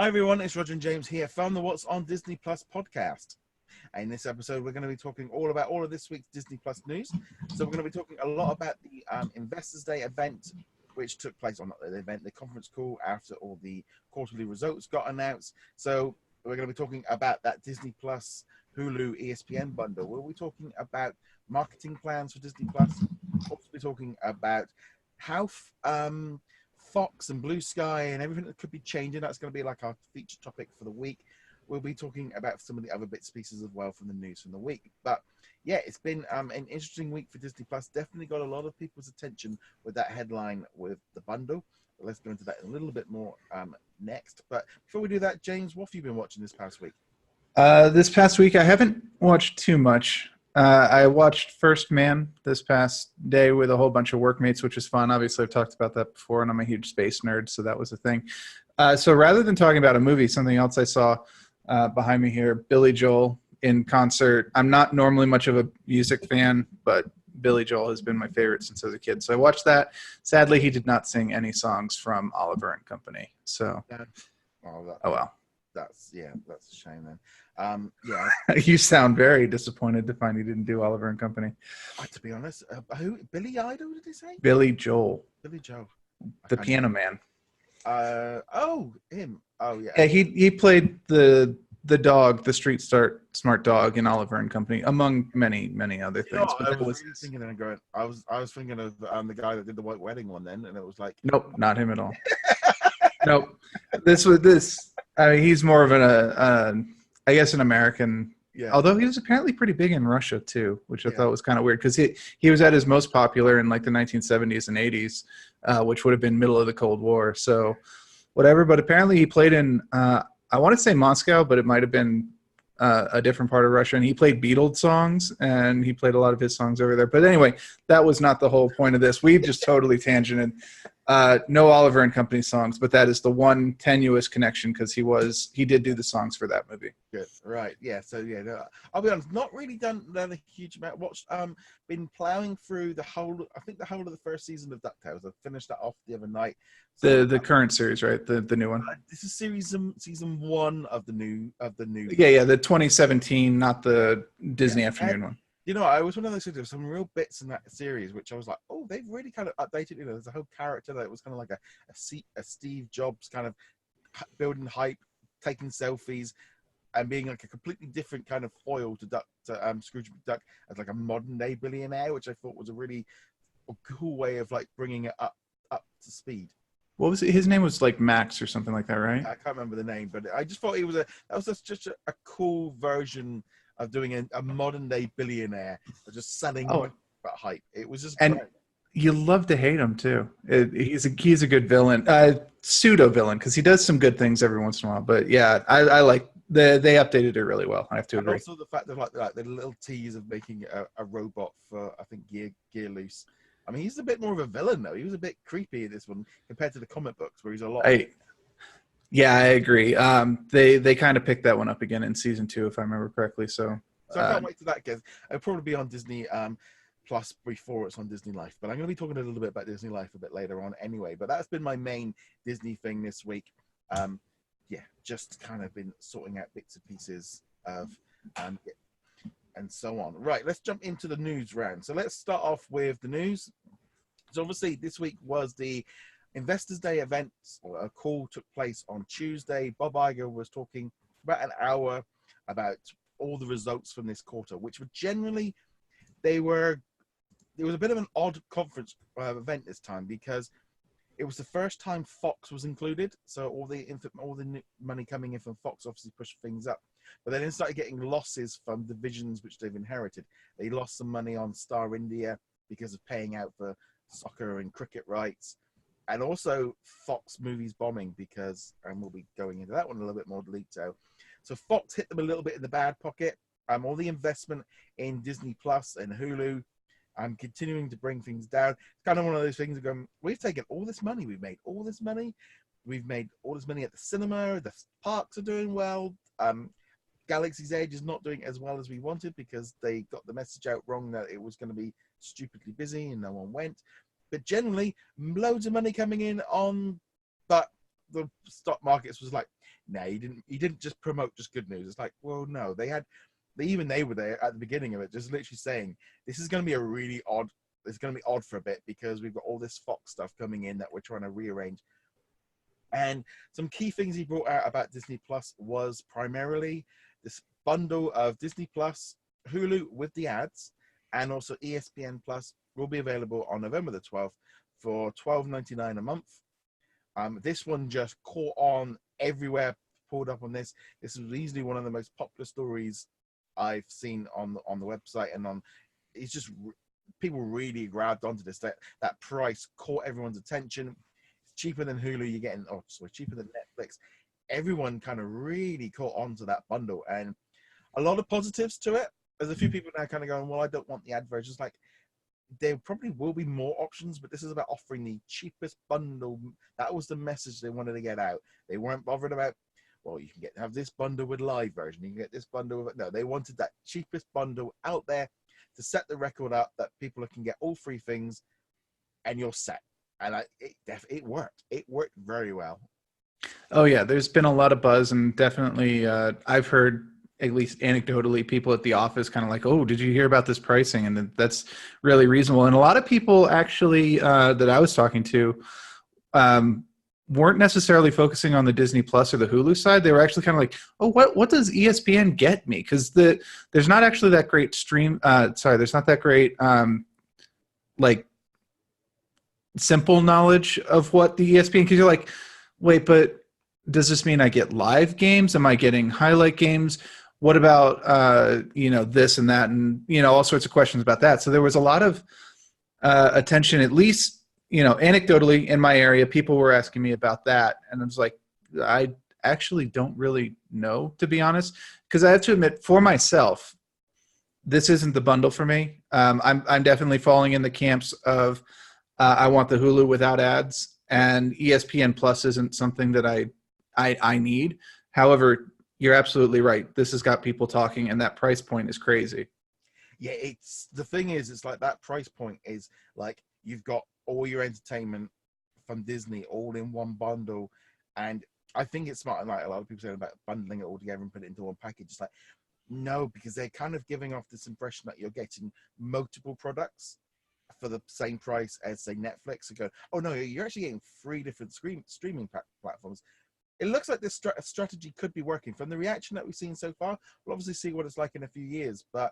Hi everyone, it's Roger and James here from the What's on Disney Plus podcast. And in this episode, we're going to be talking all about all of this week's Disney Plus news. So we're going to be talking a lot about the Investors Day event, which took place on the event, the conference call after all the quarterly results got announced. So we're going to be talking about that Disney Plus, Hulu, ESPN bundle. We'll be talking about marketing plans for Disney Plus. We'll also be talking about how Fox and Blue Sky and everything that could be changing. That's going to be like our feature topic for the week. We'll be talking about some of the other bits and pieces as well from the news from the week. But yeah, it's been an interesting week for Disney Plus. Definitely got a lot of people's attention with that headline with the bundle. But let's go into that a little bit more next. But before we do that, James, what have you been watching this past week? This past week, I haven't watched too much. I watched First Man this past day with a whole bunch of workmates, which was fun. Obviously, I've talked about that before, and I'm a huge space nerd, so that was a thing. So rather than talking about a movie, something else I saw behind me here, Billy Joel in concert. I'm not normally much of a music fan, but Billy Joel has been my favorite since I was a kid. So I watched that. Sadly, he did not sing any songs from Oliver and Company. So, oh well. That's a shame then. Yeah. You sound very disappointed to find he didn't do Oliver and Company. To be honest, who? Billy Idol? Did he say? Billy Joel. Billy Joel. The Piano Man. Him. Oh yeah. Yeah, he played the dog, the street smart dog in Oliver and Company, among many other things. I was thinking of the guy that did the White Wedding one then, and it was like, nope, not him at all. Nope. He's more of I guess an American. Yeah. Although he was apparently pretty big in Russia too, which I thought was kind of weird because he was at his most popular in like the 1970s and 80s, which would have been middle of the Cold War. So whatever. But apparently he played in I want to say Moscow, but it might have been a different part of Russia. And he played Beatles songs, and he played a lot of his songs over there. But anyway, that was not the whole point of this. We just totally tangented. No Oliver and Company songs, but that is the one tenuous connection because he did do the songs for that movie. Good, right? Yeah. So yeah, I'll be honest, not really done a huge amount. Been plowing through the whole of the first season of DuckTales. I finished that off the other night. So, the current series, right? The new one. This is season 1 of the new. Yeah, the 2017, not the Disney afternoon one. You know, I was one of those. There were some real bits in that series which I was like, oh, they've really kind of updated. You know, there's a whole character that was kind of like a Steve Jobs kind of building hype, taking selfies, and being like a completely different kind of foil to Scrooge McDuck as like a modern day billionaire, which I thought was a really cool way of like bringing it up to speed. What was it? His name was like Max or something like that, right? I can't remember the name, but I just thought that was just a cool version of doing a modern day billionaire, just selling about hype. It was just great. You love to hate him too. He's a good villain, pseudo villain, because he does some good things every once in a while. But yeah, I like they updated it really well. I have to agree. And also the fact that like the little tease of making a robot for I think Gear Loose. I mean, he's a bit more of a villain though. He was a bit creepy in this one compared to the comic books, where he's a lot. Yeah, I agree. They kind of picked that one up again in season 2, if I remember correctly. So I can't wait to that because it'll probably be on Disney Plus before it's on DisneyLife. But I'm going to be talking a little bit about DisneyLife a bit later on anyway. But that's been my main Disney thing this week. Just kind of been sorting out bits and pieces of and so on. Right, let's jump into the news round. So let's start off with the news. So obviously this week was the Investors Day event. A call took place on Tuesday. Bob Iger was talking about an hour about all the results from this quarter, which were generally, there was a bit of an odd conference event this time because it was the first time Fox was included. So all the money coming in from Fox obviously pushed things up. But then they started getting losses from divisions which they've inherited. They lost some money on Star India because of paying out for soccer and cricket rights. And also Fox movies bombing and we'll be going into that one a little bit more detail. So Fox hit them a little bit in the bad pocket. All the investment in Disney Plus and Hulu, continuing to bring things down. It's kind of one of those things of going, we've taken all this money, we've made all this money at the cinema, the parks are doing well. Galaxy's Edge is not doing as well as we wanted because they got the message out wrong that it was going to be stupidly busy and no one went. But generally, loads of money coming in but the stock markets was like, No, he didn't just promote just good news. It's like, well, no, they were there at the beginning of it, just literally saying this is going to be a really odd. It's going to be odd for a bit because we've got all this Fox stuff coming in that we're trying to rearrange. And some key things he brought out about Disney Plus was primarily this bundle of Disney Plus, Hulu with the ads, and also ESPN Plus will be available on November the 12th for $12.99 a month. This one just caught on everywhere, pulled up on this. This was easily one of the most popular stories I've seen on the website, and on it's just people really grabbed onto this. That price caught everyone's attention. It's cheaper than Hulu. You're getting, cheaper than Netflix. Everyone kind of really caught onto that bundle, and a lot of positives to it. There's a few people now kind of going, well, I don't want the ad versions. Like, there probably will be more options, but this is about offering the cheapest bundle. That was the message they wanted to get out. They weren't bothered about, well, you can have this bundle with live version. You can get this bundle with, no, they wanted that cheapest bundle out there to set the record up that people can get all three things and you're set. And it worked. It worked very well. Oh yeah, there's been a lot of buzz, and definitely I've heard, at least anecdotally, people at the office kind of like, oh, did you hear about this pricing? And that's really reasonable. And a lot of people actually that I was talking to weren't necessarily focusing on the Disney Plus or the Hulu side. They were actually kind of like, oh, what does ESPN get me? Because there's not actually that great there's not that great like simple knowledge of what the ESPN, because you're like, wait, but does this mean I get live games? Am I getting highlight games? What about this and that, and all sorts of questions about that. So there was a lot of attention, at least anecdotally in my area. People were asking me about that, and I was like, I actually don't really know, to be honest, because I have to admit, for myself, this isn't the bundle for me. I'm definitely falling in the camps of I want the Hulu without ads, and ESPN Plus isn't something that I need. However, you're absolutely right. This has got people talking, and that price point is crazy. Yeah, the thing is, it's like that price point is like you've got all your entertainment from Disney all in one bundle, and I think it's smart. Like a lot of people say about bundling it all together and put it into one package. It's like, no, because they're kind of giving off this impression that you're getting multiple products for the same price as, say, Netflix. And go, oh no, you're actually getting 3 different streaming platforms. It looks like this strategy could be working. From the reaction that we've seen so far, we'll obviously see what it's like in a few years. But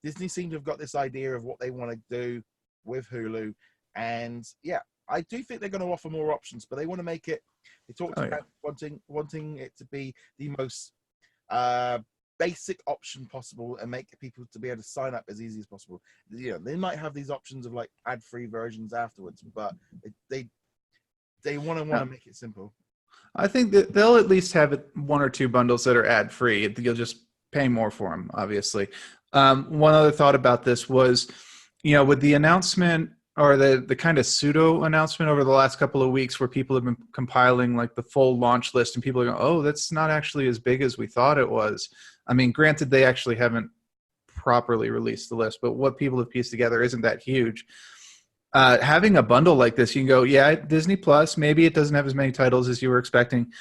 Disney seems to have got this idea of what they want to do with Hulu. And yeah, I do think they're going to offer more options, but they want to make it, they talked about wanting it to be the most basic option possible and make people to be able to sign up as easy as possible. They might have these options of like ad-free versions afterwards, but they want to make it simple. I think that they'll at least have 1 or 2 bundles that are ad-free. You'll just pay more for them, obviously. One other thought about this was, with the announcement, or the kind of pseudo announcement over the last couple of weeks, where people have been compiling like the full launch list, and people are going, oh, that's not actually as big as we thought it was. I mean, granted, they actually haven't properly released the list, but what people have pieced together isn't that huge. Having a bundle like this, you can go, yeah, Disney Plus, maybe it doesn't have as many titles as you were expecting,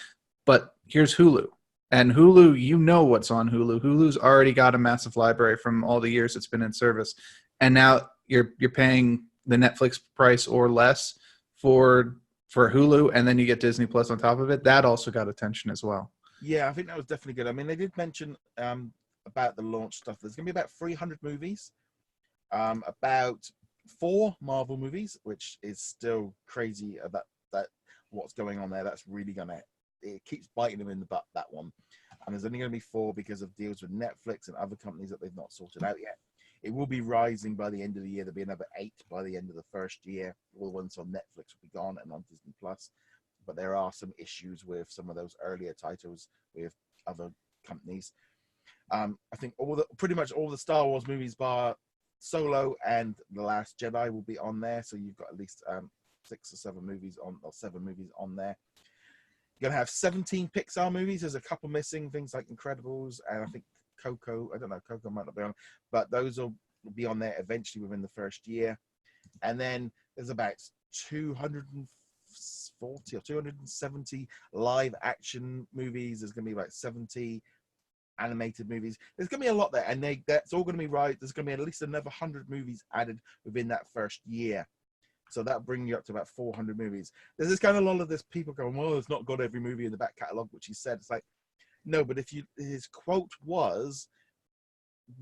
but here's Hulu. And Hulu, what's on Hulu. Hulu's already got a massive library from all the years it's been in service. And now you're paying the Netflix price or less for Hulu, and then you get Disney Plus on top of it. That also got attention as well. Yeah, I think that was definitely good. I mean, they did mention about the launch stuff. There's going to be about 300 movies, about 4 Marvel movies, which is still crazy about that what's going on there. That's really it keeps biting them in the butt, that one. And there's only going to be 4 because of deals with Netflix and other companies that they've not sorted out yet. It will be rising by the end of the year. There'll be another 8 by the end of the first year. All the ones on Netflix will be gone and on Disney Plus. But there are some issues with some of those earlier titles with other companies. I think pretty much all the Star Wars movies bar Solo and The Last Jedi will be on there. So you've got at least 6 or 7 movies or 7 movies on there. You're going to have 17 Pixar movies. There's a couple missing, things like Incredibles and I think Coco. I don't know, Coco might not be on, but those will be on there eventually within the first year. And then there's about 240 or 270 live action movies. There's going to be about 70 animated movies. There's going to be a lot there, and that's all going to be right. There's going to be at least another 100 movies added within that first year. So that brings you up to about 400 movies. There's this kind of lot of this people going, well, it's not got every movie in the back catalogue, which he said. It's like, no, but his quote was,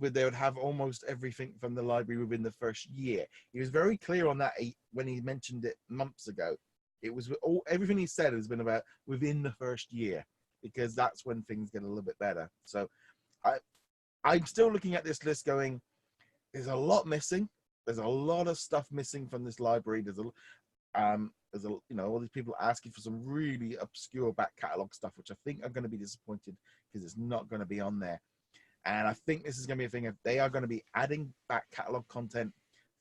they would have almost everything from the library within the first year. He was very clear on that when he mentioned it months ago. It was everything he said has been about within the first year, because that's when things get a little bit better. So I'm still looking at this list going, there's a lot missing. There's a lot of stuff missing from this library. There's all these people asking for some really obscure back catalog stuff, which I think are going to be disappointed because it's not going to be on there. And I think this is going to be a thing of they are going to be adding back catalog content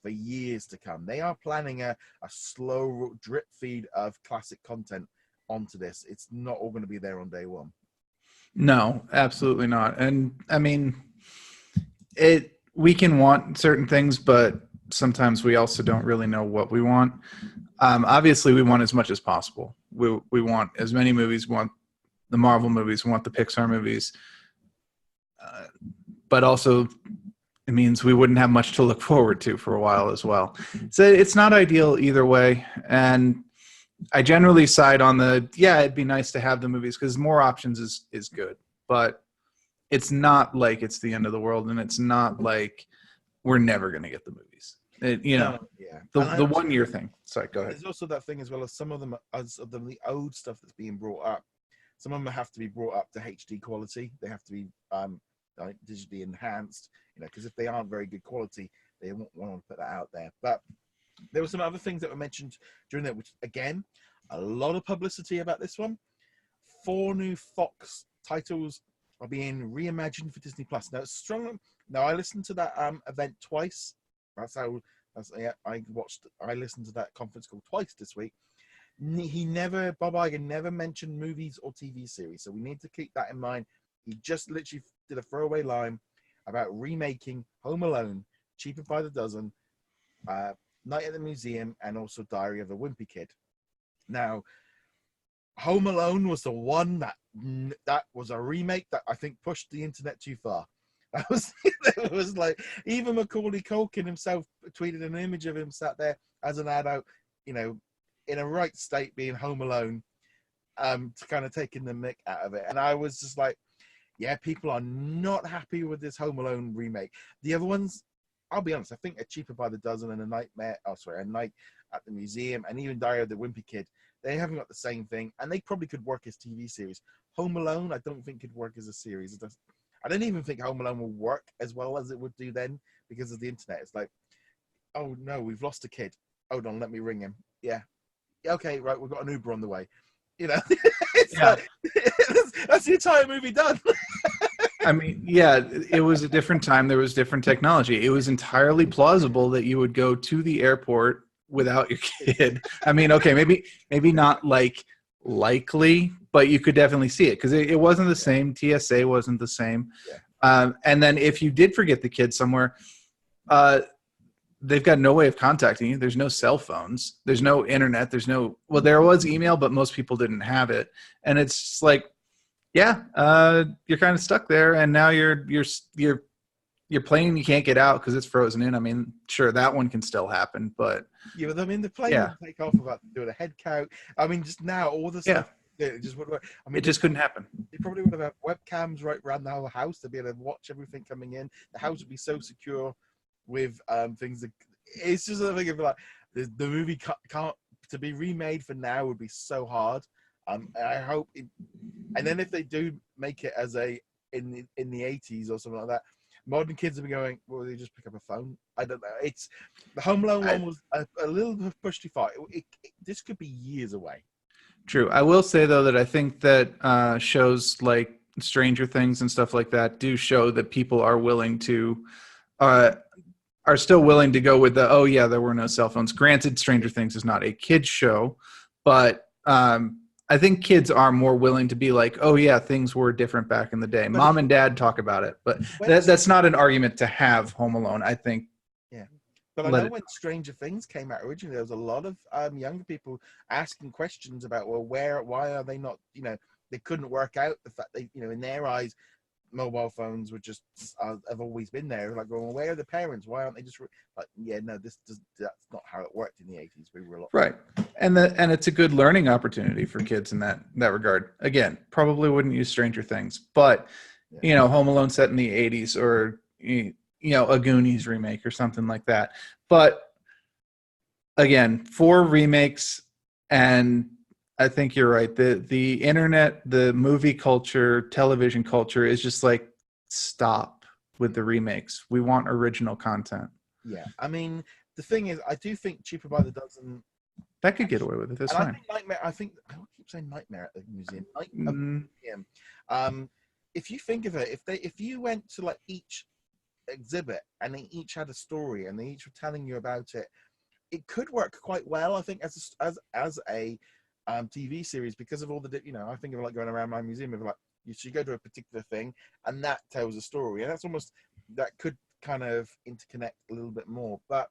for years to come. They are planning a slow drip feed of classic content onto this. It's not all going to be there on day one. No, absolutely not. And I mean, we can want certain things, but sometimes we also don't really know what we want. Obviously, we want as much as possible. We want as many movies. We want the Marvel movies. We want the Pixar movies. But also, it means we wouldn't have much to look forward to for a while as well. So it's not ideal either way. And I generally side on it'd be nice to have the movies because more options is good. But it's not like it's the end of the world, and it's not like we're never going to get the movies. The 1 year thing. Sorry, go ahead. There's also that thing as well as some of them, the old stuff that's being brought up. Some of them have to be brought up to HD quality. They have to be digitally enhanced, because if they aren't very good quality, they won't want to put that out there. But there were some other things that were mentioned during that, which again, a lot of publicity about this one. 4 new Fox titles are being reimagined for Disney Plus. Now it's strong. Now I listened to that event twice. I listened to that conference call twice this week. Bob Iger never mentioned movies or TV series, so we need to keep that in mind. He just literally did a throwaway line about remaking Home Alone, Cheaper by the Dozen, Night at the Museum, and also Diary of the Wimpy Kid. Now, Home Alone was the one that was a remake that I think pushed the internet too far. It was like, even Macaulay Culkin himself tweeted an image of him sat there as an adult, in a right state being home alone, to kind of taking the mick out of it. And I was just like, yeah, people are not happy with this Home Alone remake. The other ones, I'll be honest, I think A Cheaper by the Dozen and A Night at the Museum, and even Diary of the Wimpy Kid, they haven't got the same thing, and they probably could work as TV series. Home Alone, I don't think could work as a series. I don't even think Home Alone will work as well as it would do then because of the internet. It's like, oh no, we've lost a kid. Hold on, let me ring him. Yeah, okay, right, we've got an Uber on the way. It's like, that's the entire movie done. I mean, yeah, it was a different time. There was different technology. It was entirely plausible that you would go to the airport without your kid. I mean, okay, maybe not likely, but you could definitely see it because it wasn't the same. TSA wasn't the same. Yeah. And then if you did forget the kid somewhere, they've got no way of contacting you. There's no cell phones. There's no internet. There was email, but most people didn't have it. And it's just like, yeah, you're kind of stuck there, and now you're plane, you can't get out because it's frozen in. I mean, sure, that one can still happen, but yeah, but I mean, the plane would take off about doing a head count. I mean, just now all the stuff. It just would work. I mean, it just couldn't happen. They probably would have had webcams right around the whole house to be able to watch everything coming in. The house would be so secure with things that it's just a thing of like the movie can't to be remade for now would be so hard. I hope and then if they do make it as in the 80s or something like that, modern kids will be going, well, they just pick up a phone. I don't know. It's the Home Alone one was a little push too far. This could be years away. True. I will say though that I think that shows like Stranger Things and stuff like that do show that people are willing to are still willing to go with there were no cell phones. Granted, Stranger Things is not a kid's show, but I think kids are more willing to be like, oh yeah, things were different back in the day. But Mom and Dad talk about it, but that's not an argument to have Home Alone, I think. Yeah, But I know when Stranger Things came out originally, there was a lot of younger people asking questions about, well, why are they not, they couldn't work out the fact they, in their eyes, mobile phones were just have always been there. Like, well, where are the parents? Why aren't they just like, yeah, no, that's not how it worked in the 80s. We were a lot right, and it's a good learning opportunity for kids in that regard. Again, probably wouldn't use Stranger Things, but Home Alone set in the 80s, or a Goonies remake or something like that. But again, for remakes, and I think you're right. The internet, the movie culture, television culture is just like, stop with the remakes. We want original content. Yeah, I mean, the thing is, I do think Cheaper by the Dozen. That could get away with it. That's fine. I think I keep saying Nightmare at the museum. If you think of it, if you went to like each exhibit and they each had a story and they each were telling you about it, it could work quite well. I think as a TV series, because of all the I think of like going around my museum of like, you should go to a particular thing and that tells a story, and that could kind of interconnect a little bit more. But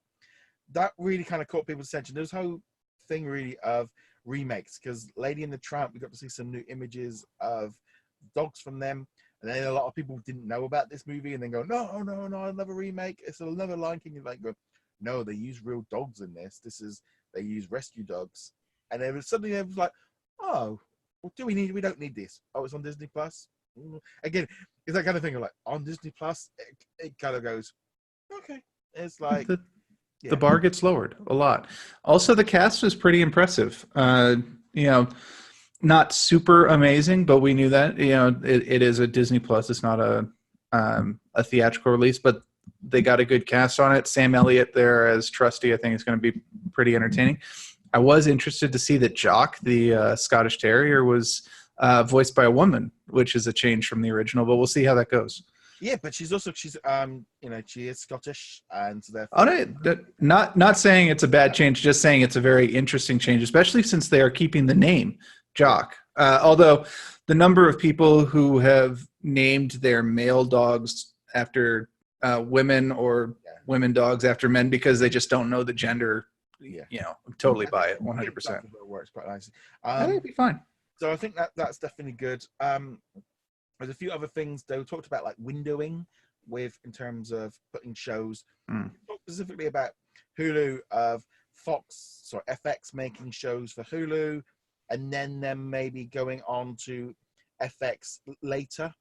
that really kind of caught people's attention. There's whole thing really of remakes, because Lady and the Tramp, we got to see some new images of dogs from them, and then a lot of people didn't know about this movie and then go, no, another remake, it's another Lion King. You're like, go, no, they use real dogs in this. They use rescue dogs. And then suddenly it was like, oh, well, we don't need this. Oh, it's on Disney Plus. Again, it's that kind of thing of like, on Disney Plus, it kind of goes, okay. It's like the bar gets lowered a lot. Also, the cast was pretty impressive. Not super amazing, but we knew that. It is a Disney Plus. It's not a theatrical release, but they got a good cast on it. Sam Elliott there as Trusty, I think, is going to be pretty entertaining. I was interested to see that Jock, the Scottish Terrier, was voiced by a woman, which is a change from the original, but we'll see how that goes. Yeah, but she's she is Scottish, and so therefore... not saying it's a bad change, just saying it's a very interesting change, especially since they are keeping the name Jock. Although the number of people who have named their male dogs after women, or women dogs after men, because they just don't know the gender. I'm totally buy it 100%. Works quite nicely. That'd be fine. So I think that's definitely good. There's a few other things they talked about, like windowing in terms of putting shows. Talked specifically about Hulu, of Fox or FX making shows for Hulu, and then them maybe going on to FX later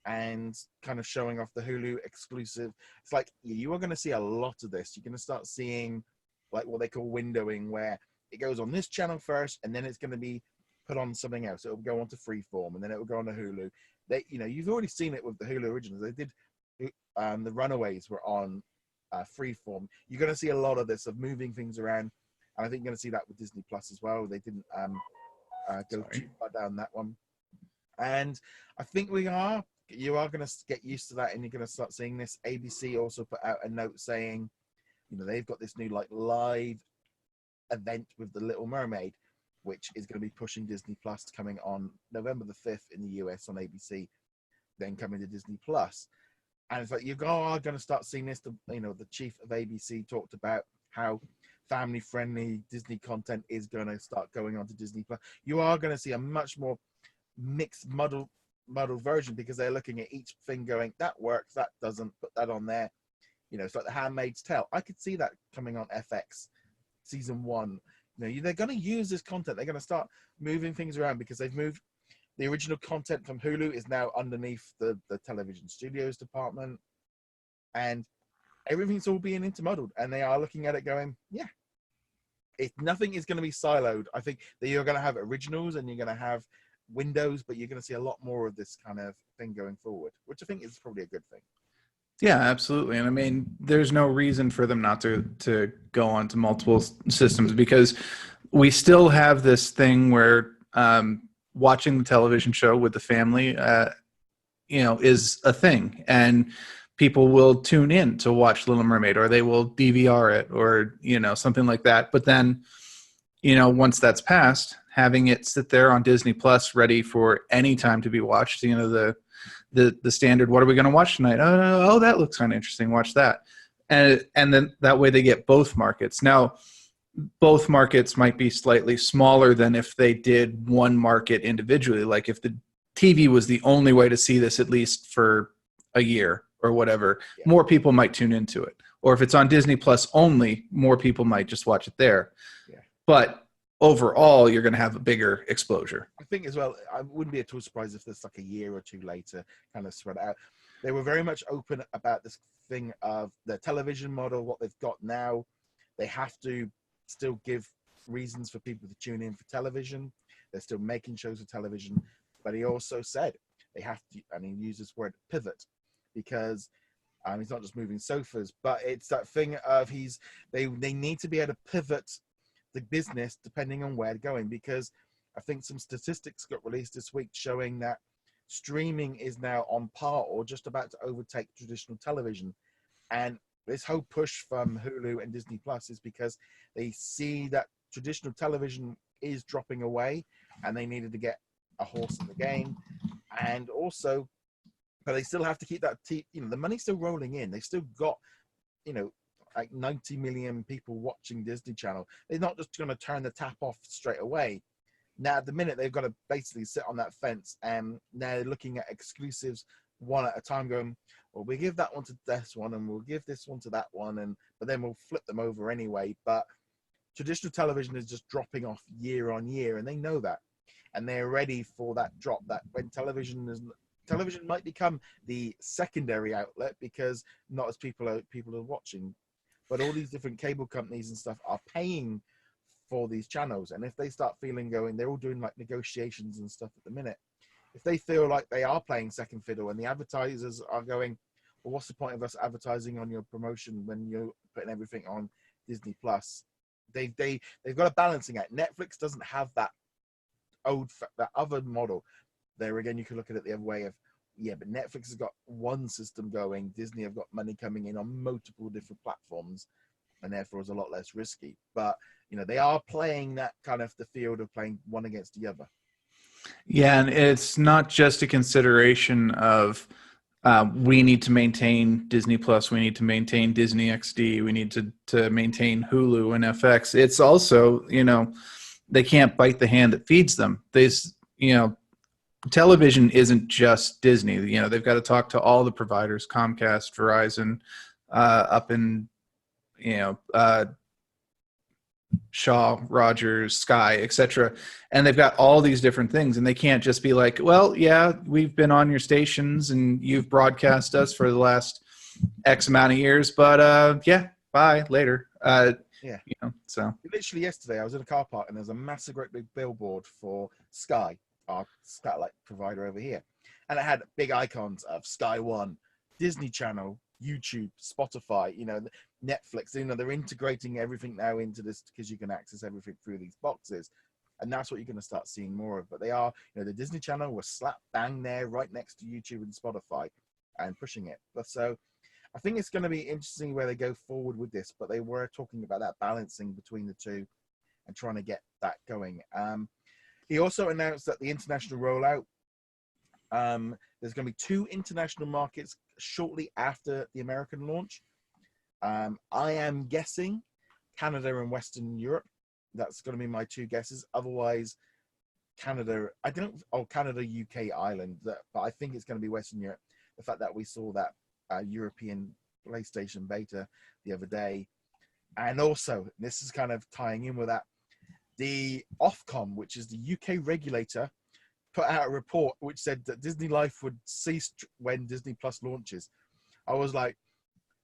and kind of showing off the Hulu exclusive. It's like, you are going to see a lot of this. You're going to start seeing like what they call windowing, where it goes on this channel first, and then it's going to be put on something else. It will go on to Freeform, and then it will go on to Hulu. You've already seen it with the Hulu originals. They did the Runaways were on Freeform. You're going to see a lot of this, of moving things around, and I think you're going to see that with Disney Plus as well. They didn't go too far down that one, and I think you are going to get used to that, and you're going to start seeing this. ABC also put out a note saying, they've got this new like live event with The Little Mermaid, which is going to be pushing Disney Plus, coming on November the 5th in the US on ABC, then coming to Disney Plus. And it's like, you are going to start seeing this. The chief of ABC talked about how family-friendly Disney content is going to start going on to Disney Plus. You are going to see a much more mixed, muddled version, because they're looking at each thing going, that works, that doesn't, put that on there. It's like The Handmaid's Tale. I could see that coming on FX season 1. They're going to use this content. They're going to start moving things around, because they've moved the original content from Hulu is now underneath the television studios department, and everything's all being intermuddled, and they are looking at it going, nothing is going to be siloed. I think that you're going to have originals and you're going to have windows, but you're going to see a lot more of this kind of thing going forward, which I think is probably a good thing. Yeah, absolutely. And I mean, there's no reason for them not to go on to multiple systems, because we still have this thing where watching the television show with the family, is a thing. And people will tune in to watch Little Mermaid, or they will DVR it, or, something like that. But then, once that's passed, having it sit there on Disney Plus ready for any time to be watched, the standard, what are we going to watch tonight? Oh, that looks kind of interesting. Watch that. and then that way they get both markets. Now, both markets might be slightly smaller than if they did one market individually. Like if the TV was the only way to see this, at least for a year or whatever, more people might tune into it. Or if it's on Disney Plus only, more people might just watch it there. Yeah. But overall, you're going to have a bigger exposure. I think as well, I wouldn't be at all surprised if there's like a year or two later kind of spread out. They were very much open about this thing of the television model, what they've got now. They have to still give reasons for people to tune in for television. They're still making shows for television. But he also said they have to, and he used this word pivot, because he's not just moving sofas, but it's that thing of they need to be able to pivot the business depending on where they're going, because I think some statistics got released this week showing that streaming is now on par or just about to overtake traditional television. And this whole push from Hulu and Disney Plus is because they see that traditional television is dropping away and they needed to get a horse in the game. And also, but they still have to keep that, the money's still rolling in. They've still got, like 90 million people watching Disney Channel. They're not just going to turn the tap off straight away. Now, at the minute, they've got to basically sit on that fence, and now they're looking at exclusives one at a time, going, well, we give that one to this one, and we'll give this one to that one, but then we'll flip them over anyway. But traditional television is just dropping off year on year, and they know that, and they're ready for that drop. That when television might become the secondary outlet because not as people are watching, but all these different cable companies and stuff are paying for these channels, and if they start feeling they're all doing like negotiations and stuff at the minute. If they feel like they are playing second fiddle and the advertisers are going, well, what's the point of us advertising on your promotion when you're putting everything on Disney Plus? They've got a balancing act. Netflix doesn't have that other model. There again, you can look at it the other way of, but Netflix has got one system going. Disney have got money coming in on multiple different platforms, and therefore is a lot less risky. But they are playing that kind of the field of playing one against the other. Yeah, and it's not just a consideration of we need to maintain Disney Plus, we need to maintain Disney XD, we need to maintain Hulu and FX. It's also, they can't bite the hand that feeds them. Television isn't just Disney. They've got to talk to all the providers, Comcast, Verizon, up in, Shaw, Rogers, Sky, etc. And they've got all these different things, and they can't just be like, well, yeah, we've been on your stations and you've broadcast us for the last X amount of years, but bye, later. So literally yesterday I was in a car park and there's a massive great big billboard for Sky, our satellite provider over here, and it had big icons of Sky One, Disney Channel, YouTube, Spotify, Netflix. They're integrating everything now into this because you can access everything through these boxes, and that's what you're going to start seeing more of. But they are, the Disney Channel was slap bang there right next to YouTube and Spotify and pushing it. But so I think it's going to be interesting where they go forward with this, but they were talking about that balancing between the two and trying to get that going. He also announced that the international rollout, there's going to be 2 international markets shortly after the American launch. I am guessing Canada and Western Europe. That's going to be my 2 guesses. Otherwise, Canada, Canada, UK, Ireland, but I think it's going to be Western Europe. The fact that we saw that European PlayStation beta the other day. And also, this is kind of tying in with that, the Ofcom, which is the UK regulator, put out a report which said that DisneyLife would cease when Disney Plus launches. I was like,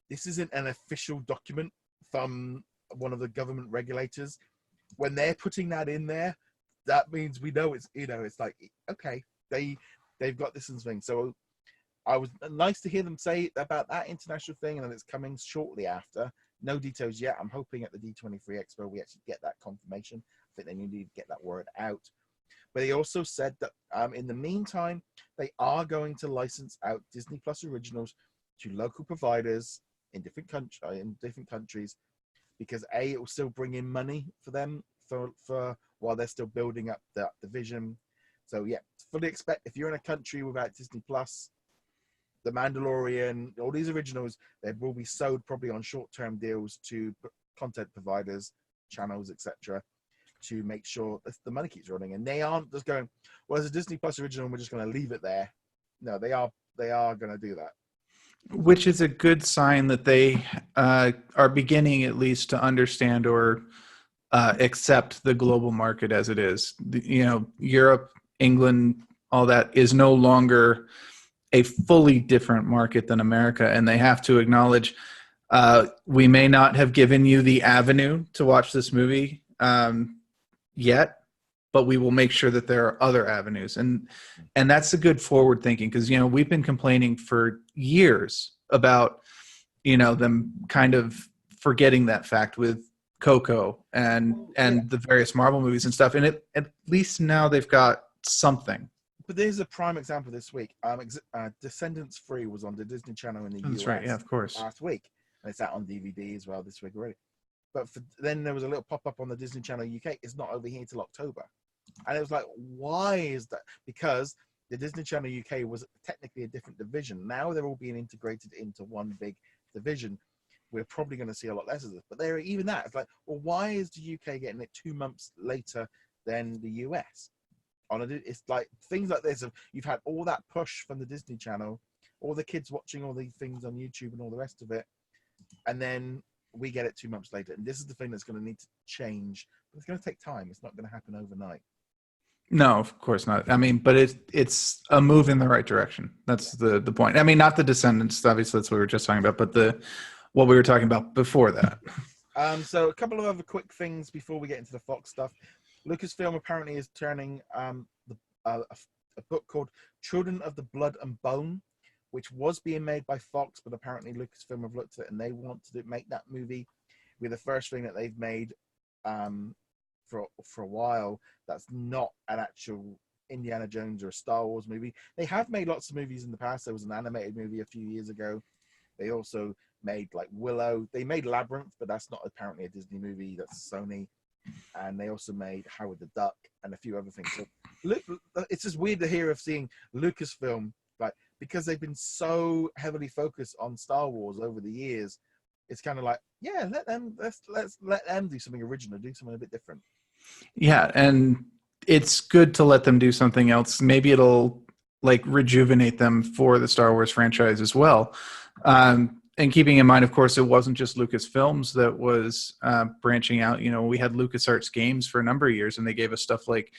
this isn't an official document from one of the government regulators. When they're putting that in there, that means we know it's, it's like, okay, they've got this thing. So I was nice to hear them say about that international thing, and that it's coming shortly after. No details yet. I'm hoping at the D23 Expo we actually get that confirmation. I think they need to get that word out. But they also said that in the meantime, they are going to license out Disney Plus originals to local providers in different countries, because it will still bring in money for them for while they're still building up the division. So yeah, fully expect if you're in a country without Disney Plus, The Mandalorian, all these originals, they will be sold probably on short-term deals to content providers, channels, etc., to make sure that the money keeps running. And they aren't just going, well, as a Disney Plus original, we're just going to leave it there. No, they are going to do that. Which is a good sign that they are beginning at least to understand or accept the global market as it is. Europe, England, all that is no longer a fully different market than America, and they have to acknowledge we may not have given you the avenue to watch this movie yet, but we will make sure that there are other avenues, and that's a good forward thinking, because we've been complaining for years about them kind of forgetting that fact with Coco and the various Marvel movies and stuff, and at least now they've got something. But there's a prime example this week. Descendants 3 was on the Disney Channel in the US. That's right, yeah, of course. Last week, and it's out on DVD as well this week already. But then there was a little pop-up on the Disney Channel UK. It's not over here till October. And it was like, why is that? Because the Disney Channel UK was technically a different division. Now they're all being integrated into one big division. We're probably going to see a lot less of this. But even that, it's like, well, why is the UK getting it 2 months later than the US? It's like things like this. You've had all that push from the Disney Channel, all the kids watching all these things on YouTube and all the rest of it, and then we get it 2 months later. And this is the thing that's going to need to change. But it's going to take time. It's not going to happen overnight. No, of course not. I mean, but it's a move in the right direction. That's the point. I mean, not the Descendants, obviously that's what we were just talking about, but what we were talking about before that. So a couple of other quick things before we get into the Fox stuff. Lucasfilm apparently is turning a book called Children of the Blood and Bone, which was being made by Fox, but apparently Lucasfilm have looked at it and they want to make that movie with the first thing that they've made for a while that's not an actual Indiana Jones or a Star Wars movie. They have made lots of movies in the past. There was an animated movie a few years ago. They also made like Willow. They made Labyrinth, but that's not apparently a Disney movie. That's Sony. And they also made Howard the Duck and a few other things. So it's just weird to hear of seeing Lucasfilm, like, because they've been so heavily focused on Star Wars over the years. It's kind of like, yeah, let's let them do something original, do something a bit different. Yeah, and it's good to let them do something else. Maybe it'll like rejuvenate them for the Star Wars franchise as well. And keeping in mind, of course, it wasn't just Lucasfilms that was branching out. We had LucasArts Games for a number of years, and they gave us stuff like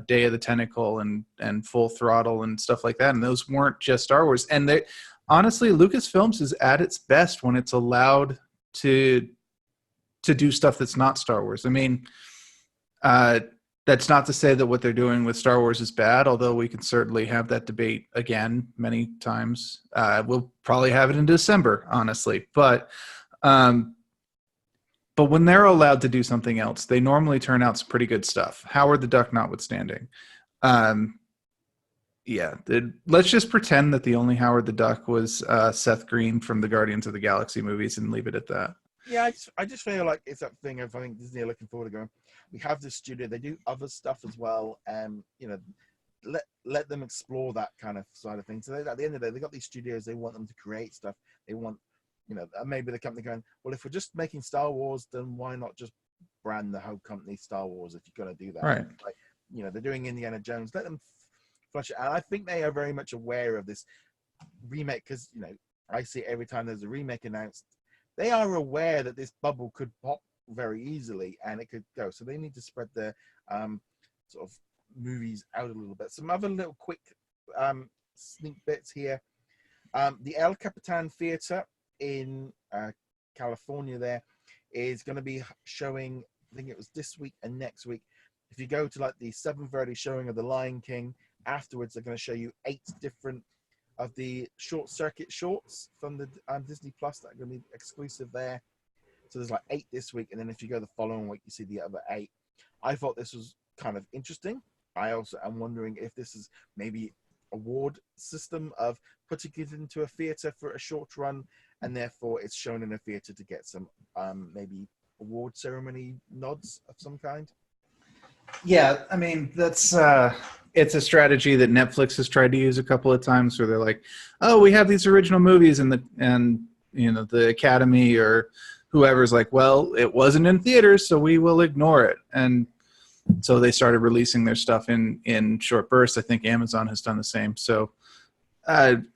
Day of the Tentacle and Full Throttle and stuff like that. And those weren't just Star Wars. And honestly, Lucasfilms is at its best when it's allowed to do stuff that's not Star Wars. I mean, that's not to say that what they're doing with Star Wars is bad, although we can certainly have that debate again many times. We'll probably have it in December, honestly. But when they're allowed to do something else, they normally turn out some pretty good stuff. Howard the Duck notwithstanding. Let's just pretend that the only Howard the Duck was Seth Green from the Guardians of the Galaxy movies and leave it at that. Yeah, I just feel like it's that thing of, I think Disney are looking forward to going, we have this studio, they do other stuff as well, and let them explore that kind of side of things. So at the end of the day, they got these studios, they want them to create stuff. They want, maybe the company going, well, if we're just making Star Wars, then why not just brand the whole company Star Wars if you're going to do that? Right. Like, they're doing Indiana Jones, let them flush it. And I think they are very much aware of this remake because, I see it every time there's a remake announced. They are aware that this bubble could pop very easily and it could go. So they need to spread their sort of movies out a little bit. Some other little quick sneak bits here. The El Capitan Theater in California there is going to be showing, I think it was this week and next week. If you go to like the 7:30 showing of The Lion King, afterwards they're going to show you 8 different of the short circuit shorts from the Disney Plus that are going to be exclusive there. So there's like 8 this week, and then if you go the following week, you see the other 8. I thought this was kind of interesting. I also am wondering if this is maybe award system of putting it into a theater for a short run, and therefore it's shown in a theater to get some maybe award ceremony nods of some kind. Yeah, I mean that's it's a strategy that Netflix has tried to use a couple of times, where they're like, "Oh, we have these original movies," and the Academy or whoever's like, "Well, it wasn't in theaters, so we will ignore it." And so they started releasing their stuff in short bursts. I think Amazon has done the same. So and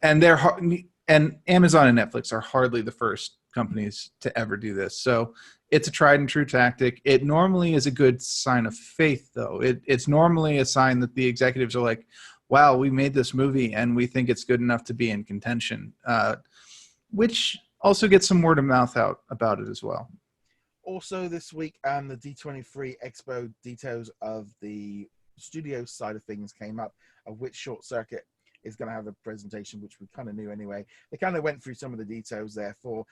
Amazon and Netflix are hardly the first companies to ever do this. So it's a tried and true tactic. It normally is a good sign of faith, though. It's normally a sign that the executives are like, wow, we made this movie and we think it's good enough to be in contention, which also gets some word of mouth out about it as well. Also this week, the D23 Expo details of the studio side of things came up, of which Short Circuit is going to have a presentation, which we kind of knew anyway. They kind of went through some of the details, therefore.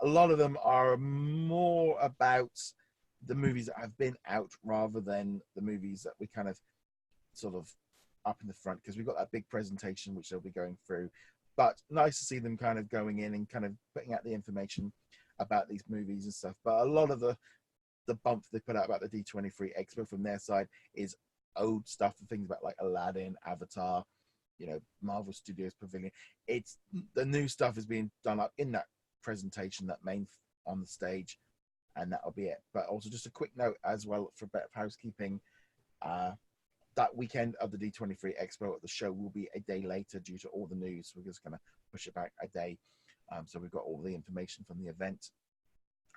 A lot of them are more about the movies that have been out rather than the movies that we kind of sort of up in the front, because we've got that big presentation which they'll be going through. But nice to see them kind of going in and kind of putting out the information about these movies and stuff. But a lot of the bump they put out about the D23 Expo from their side is old stuff and things about like Aladdin, Avatar, Marvel Studios Pavilion. It's the new stuff is being done up in that presentation, that main on the stage, and that'll be it. But also just a quick note as well for better housekeeping, that weekend of the D23 Expo, the show will be a day later due to all the news. We're just going to push it back a day. So we've got all the information from the event.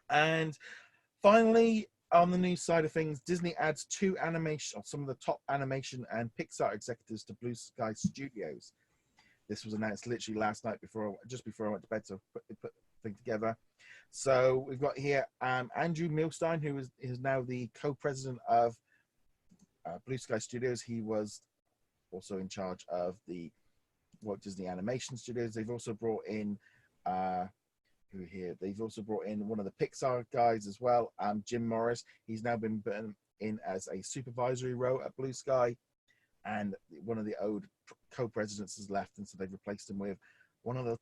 And finally, on the news side of things, Disney adds some of the top animation and Pixar executives to Blue Sky Studios. This was announced literally last night just before I went to bed to put the thing together. So we've got here Andrew Milstein, who is now the co-president of Blue Sky Studios. He was also in charge of the Walt Disney Animation Studios. They've also brought in They've also brought in one of the Pixar guys as well, Jim Morris. He's now been put in as a supervisory role at Blue Sky, and one of the old co-presidents has left, and so they've replaced him with one of the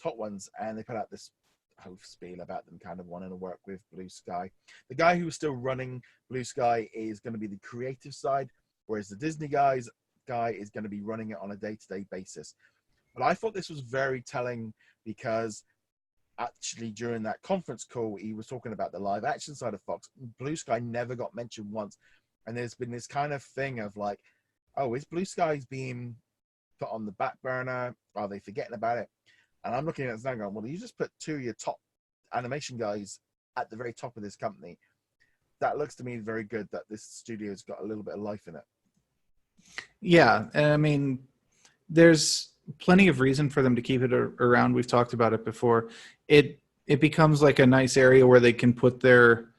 top ones. And they put out this whole spiel about them kind of wanting to work with Blue Sky. The guy who is still running Blue Sky is going to be the creative side, whereas the Disney guy is going to be running it on a day-to-day basis. But I thought this was very telling, because actually during that conference call, he was talking about the live action side of Fox. Blue Sky never got mentioned once. And there's been this kind of thing of like, oh, is Blue Sky's being put on the back burner? Are they forgetting about it? And I'm looking at this now going, well, you just put two of your top animation guys at the very top of this company. That looks to me very good, that this studio's got a little bit of life in it. Yeah, I mean, there's plenty of reason for them to keep it around. We've talked about it before. It becomes like a nice area where they can put their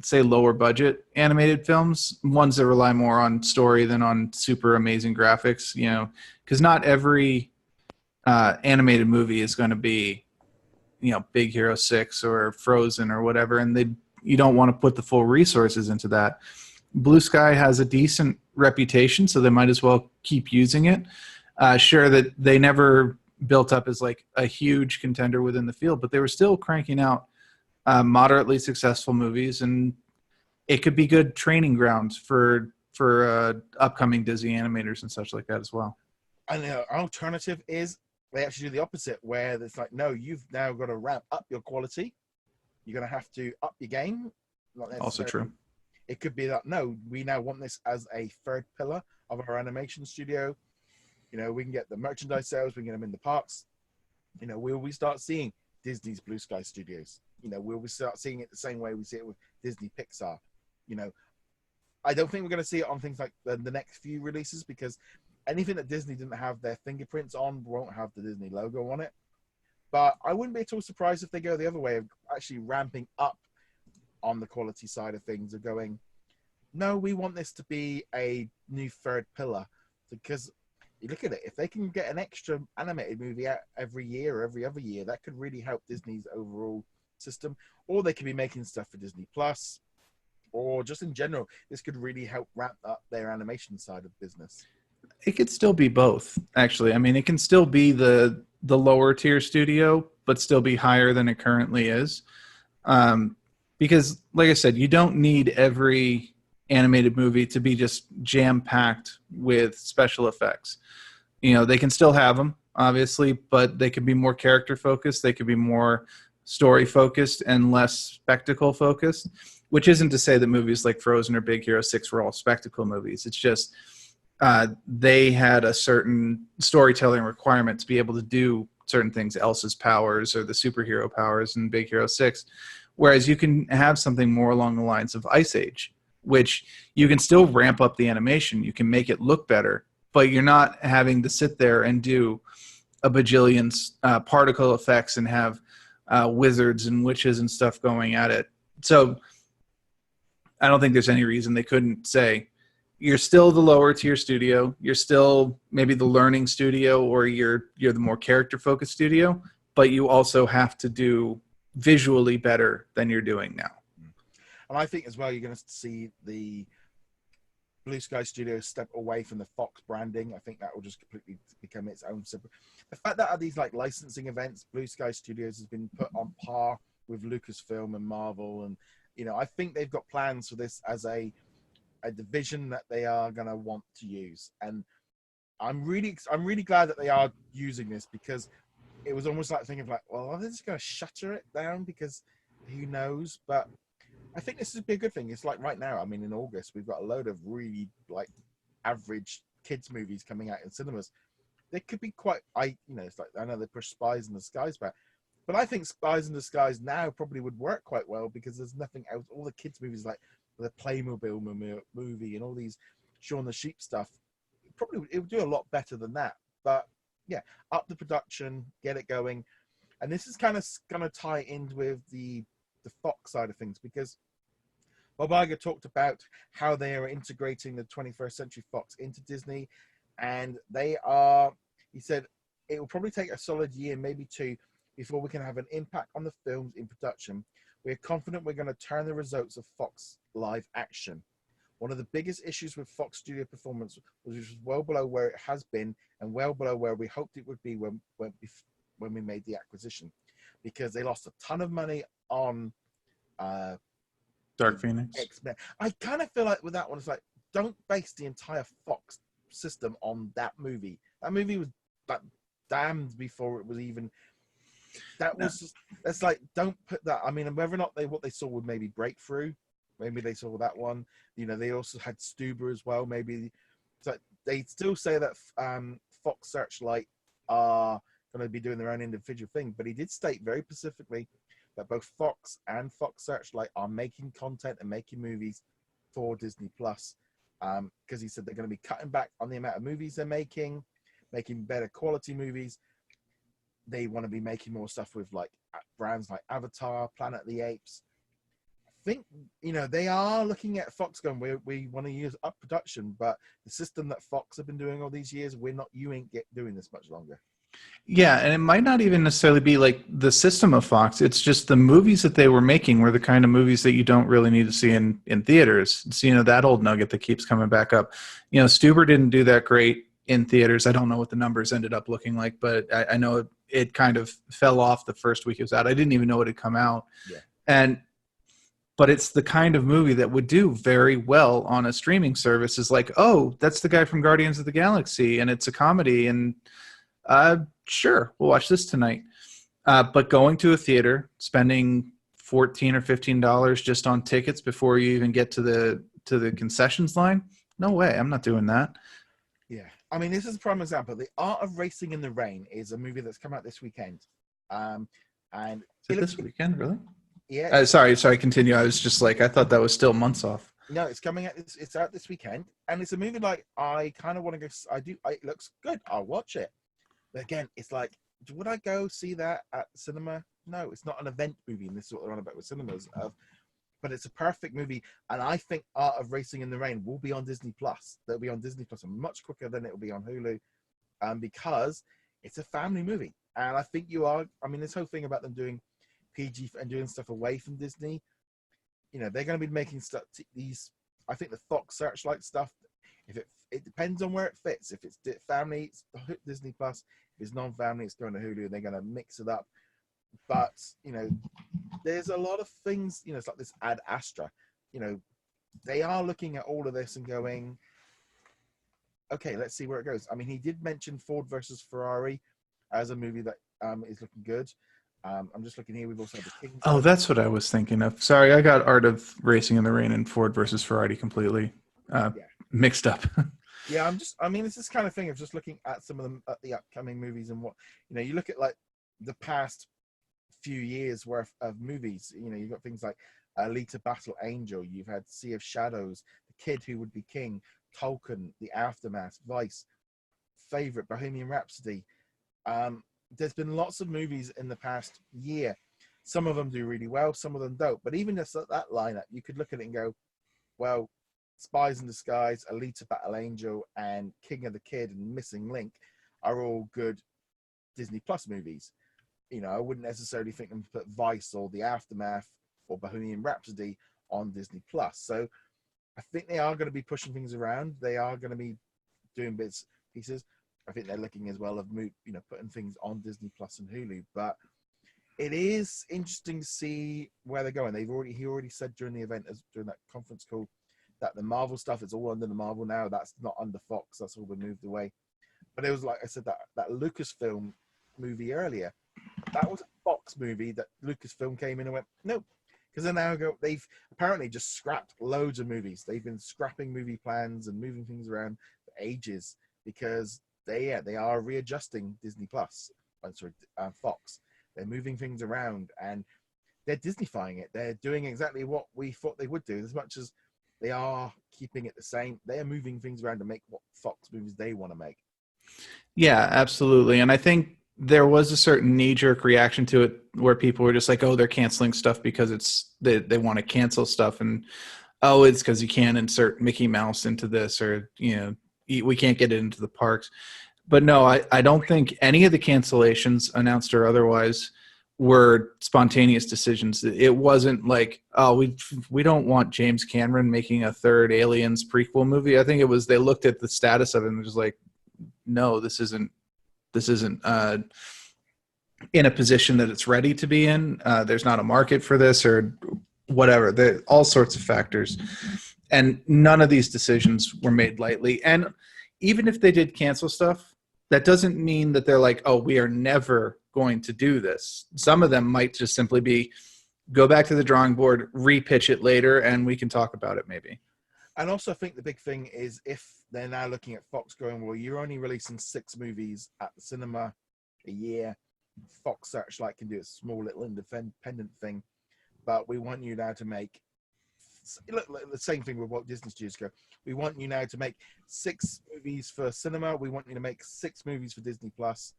say lower budget animated films, ones that rely more on story than on super amazing graphics, because not every animated movie is going to be Big Hero 6 or Frozen or whatever, and you don't want to put the full resources into that. Blue Sky has a decent reputation, so they might as well keep using it. Sure that they never built up as like a huge contender within the field, but they were still cranking out moderately successful movies, and it could be good training grounds for upcoming Disney animators and such like that as well. And the alternative is they actually do the opposite, where it's like, no, you've now got to ramp up your quality. You're going to have to up your game. Also true. It could be that, no, we now want this as a third pillar of our animation studio. We can get the merchandise sales, we can get them in the parks. Will we start seeing Disney's Blue Sky Studios? Will we start seeing it the same way we see it with Disney Pixar? I don't think we're going to see it on things like the next few releases, because anything that Disney didn't have their fingerprints on won't have the Disney logo on it. But I wouldn't be at all surprised if they go the other way of actually ramping up on the quality side of things, of going, no, we want this to be a new third pillar. Because you look at it, if they can get an extra animated movie out every year or every other year, that could really help Disney's overall system. Or they could be making stuff for Disney Plus, or just in general, this could really help ramp up their animation side of business. It could still be both, actually. I mean, it can still be the lower tier studio, but still be higher than it currently is. because, like I said, you don't need every animated movie to be just jam-packed with special effects. They can still have them, obviously, but they could be more character focused. They could be more story focused and less spectacle focused, which isn't to say that movies like Frozen or Big Hero 6 were all spectacle movies. It's just they had a certain storytelling requirement to be able to do certain things, Elsa's powers or the superhero powers in Big Hero 6, whereas you can have something more along the lines of Ice Age, which you can still ramp up the animation. You can make it look better, but you're not having to sit there and do a bajillion particle effects and have wizards and witches and stuff going at it. So I don't think there's any reason they couldn't say, you're still the lower tier studio, you're still maybe the learning studio, or you're the more character focused studio, but you also have to do visually better than you're doing now. And I think as well, you're going to see the Blue Sky Studios step away from the Fox branding. I think that will just completely become its own separate. The fact that at these like licensing events, Blue Sky Studios has been put on par with Lucasfilm and Marvel, and I think they've got plans for this as a division that they are going to want to use. And I'm really glad that they are using this, because it was almost like thinking like, well, are they just going to shutter it down, because who knows? But I think this would be a good thing. It's like right now, I mean, in August, we've got a load of really like average kids movies coming out in cinemas. They could be quite, it's like, I know they push Spies in the Skies back, but I think Spies in the Skies now probably would work quite well, because there's nothing else. All the kids movies like the Playmobil movie and all these Shaun the Sheep stuff, it would do a lot better than that. But yeah, up the production, get it going. And this is kind of going to tie in with the Fox side of things, because Bob Iger talked about how they are integrating the 21st Century Fox into Disney, and he said it will probably take a solid year, maybe two, before we can have an impact on the films in production. We're confident we're going to turn the results of Fox live action. One of the biggest issues with Fox studio performance was well below where it has been, and well below where we hoped it would be when we made the acquisition, because they lost a ton of money on Dark Phoenix. X-Men. I kind of feel like with that one, it's like, don't base the entire Fox system on that movie. That movie was damned before it was even. That's like, don't put that. I mean, whether or not what they saw would maybe Breakthrough, maybe they saw that one. They also had Stuber as well. Maybe so they still say that Fox Searchlight are going to be doing their own individual thing, but he did state very specifically that both Fox and Fox Searchlight are making content and making movies for Disney Plus, because he said they're going to be cutting back on the amount of movies they're making better quality movies. They want to be making more stuff with like brands like Avatar, Planet of the Apes. I think they are looking at Fox going, we want to use up production, but the system that Fox have been doing all these years, you ain't doing this much longer. Yeah, and it might not even necessarily be like the system of Fox. It's just the movies that they were making were the kind of movies that you don't really need to see in theaters. It's, that old nugget that keeps coming back up. Stuber didn't do that great in theaters. I don't know what the numbers ended up looking like, but I know it kind of fell off the first week it was out. I didn't even know it had come out. Yeah. But it's the kind of movie that would do very well on a streaming service. Is like, oh, that's the guy from Guardians of the Galaxy, and it's a comedy, and sure, we'll watch this tonight. But going to a theater, spending $14 or $15 just on tickets before you even get to the concessions line, no way, I'm not doing that. Yeah, I mean, this is a prime example. The Art of Racing in the Rain is a movie that's come out this weekend. And is it this weekend, really? Yeah. Sorry, continue. I was just like, I thought that was still months off. No, it's coming out. It's out this weekend, and it's a movie like I kind of want to go. It looks good. I'll watch it. But again, it's like, would I go see that at the cinema? No, it's not an event movie, and this is what they're on about with cinemas. But it's a perfect movie, and I think Art of Racing in the Rain will be on Disney Plus. That'll be on Disney Plus much quicker than it will be on Hulu, because it's a family movie. And I think this whole thing about them doing PG and doing stuff away from Disney, they're going to be making stuff. I think the Fox Searchlight stuff, if it depends on where it fits. If it's family, it's Disney Plus. If it's non-family, it's going to Hulu. They're going to mix it up. but there's a lot of things. It's like this Ad Astra. They are looking at all of this and going, okay, let's see where it goes. I mean, he did mention Ford versus Ferrari as a movie that is looking good. I'm just looking here. We've also had the King. Oh, that's what I was thinking of. Sorry, I got Art of Racing in the Rain and Ford versus Ferrari completely mixed up. Yeah, it's this kind of thing of just looking at some of them at the upcoming movies and what, you look at like the past few years worth of movies. You've got things like Alita Battle Angel. You've had Sea of Shadows, The Kid Who Would Be King, Tolkien, The Aftermath, Vice, Favorite, Bohemian Rhapsody. There's been lots of movies in the past year. Some of them do really well, some of them don't. But even just at that lineup, you could look at it and go, well, Spies in Disguise, Alita Battle Angel, and King of the Kid and Missing Link are all good Disney Plus movies. I wouldn't necessarily think them to put Vice or The Aftermath or Bohemian Rhapsody on Disney Plus. So I think they are going to be pushing things around. They are going to be doing pieces. I think they're looking as well of putting things on Disney Plus and Hulu. But it is interesting to see where they're going. He already said during the event, during that conference call, that the Marvel stuff is all under the Marvel now. That's not under Fox. That's all been moved away. But it was like I said, that Lucasfilm movie earlier, that was a Fox movie that Lucasfilm came in and went, nope. Because they've apparently just scrapped loads of movies. They've been scrapping movie plans and moving things around for ages because they are readjusting Disney Plus. Fox. They're moving things around and they're Disneyfying it. They're doing exactly what we thought they would do. As much as they are keeping it the same, they're moving things around to make what Fox movies they want to make. Yeah, absolutely. And I think there was a certain knee-jerk reaction to it where people were just like, oh, they're canceling stuff because they want to cancel stuff. And, oh, it's because you can't insert Mickey Mouse into this or, we can't get it into the parks. But no, I don't think any of the cancellations, announced or otherwise, were spontaneous decisions. It wasn't like, oh, we don't want James Cameron making a third Aliens prequel movie. I think it was they looked at the status of it and was like, no, this isn't in a position that it's ready to be in. There's not a market for this or whatever. There all sorts of factors. And none of these decisions were made lightly. And even if they did cancel stuff, that doesn't mean that they're like, oh, we are never going to do this. Some of them might just simply be go back to the drawing board, repitch it later, and we can talk about it maybe. And also I think the big thing is if they're now looking at Fox going, well, you're only releasing 6 movies at the cinema a year. Fox Searchlight can do a small little independent thing, but we want you now to make the same thing with what Disney Studios go. We want you now to make 6 movies for cinema. We want you to make 6 movies for Disney Plus,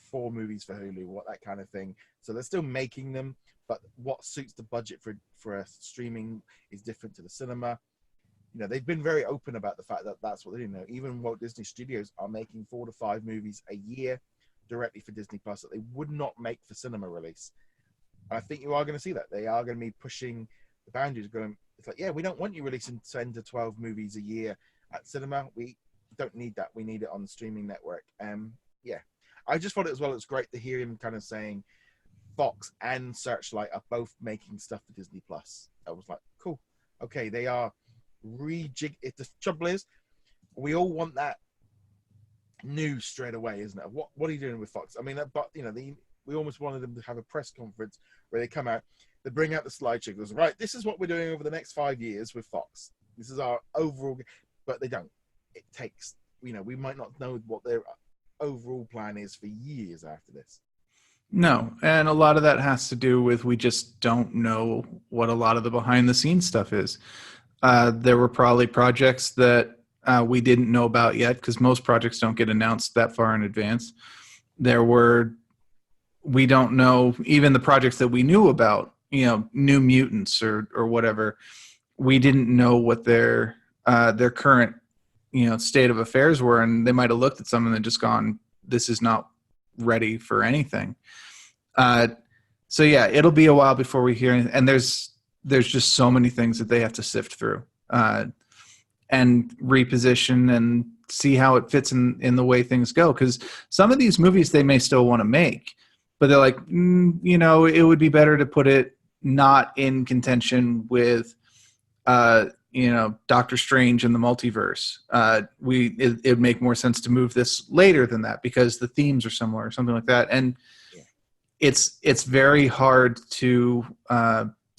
4 movies for Hulu, that kind of thing. So they're still making them, but what suits the budget for a streaming is different to the cinema. They've been very open about the fact that that's what they do. Even Walt Disney Studios are making 4 to 5 movies a year directly for Disney Plus that they would not make for cinema release. I think you are going to see that. They are going to be pushing the boundaries, going, it's like, yeah, we don't want you releasing 10 to 12 movies a year at cinema. We don't need that. We need it on the streaming network. Yeah. I just thought it as well. It's great to hear him kind of saying Fox and Searchlight are both making stuff for Disney Plus. I was like, cool. Okay, they are rejig. If the trouble is, we all want that news straight away, isn't it? What are you doing with Fox? I mean, but we almost wanted them to have a press conference where they come out, they bring out the slideshow, goes, right, this is what we're doing over the next 5 years with Fox. This is our overall, but they don't. It takes, we might not know what their overall plan is for years after this. No, and a lot of that has to do with we just don't know what a lot of the behind the scenes stuff is. There were probably projects that we didn't know about yet because most projects don't get announced that far in advance. We don't know even the projects that we knew about, New Mutants or whatever. We didn't know what their current, state of affairs were, and they might have looked at something and just gone, this is not ready for anything. So yeah, it'll be a while before we hear anything. And there's just so many things that they have to sift through and reposition and see how it fits in the way things go. Because some of these movies they may still want to make, but they're like, you know, it would be better to put it not in contention with, you know, Doctor Strange and the multiverse. It would make more sense to move this later than that because the themes are similar or something like that. And it's very hard to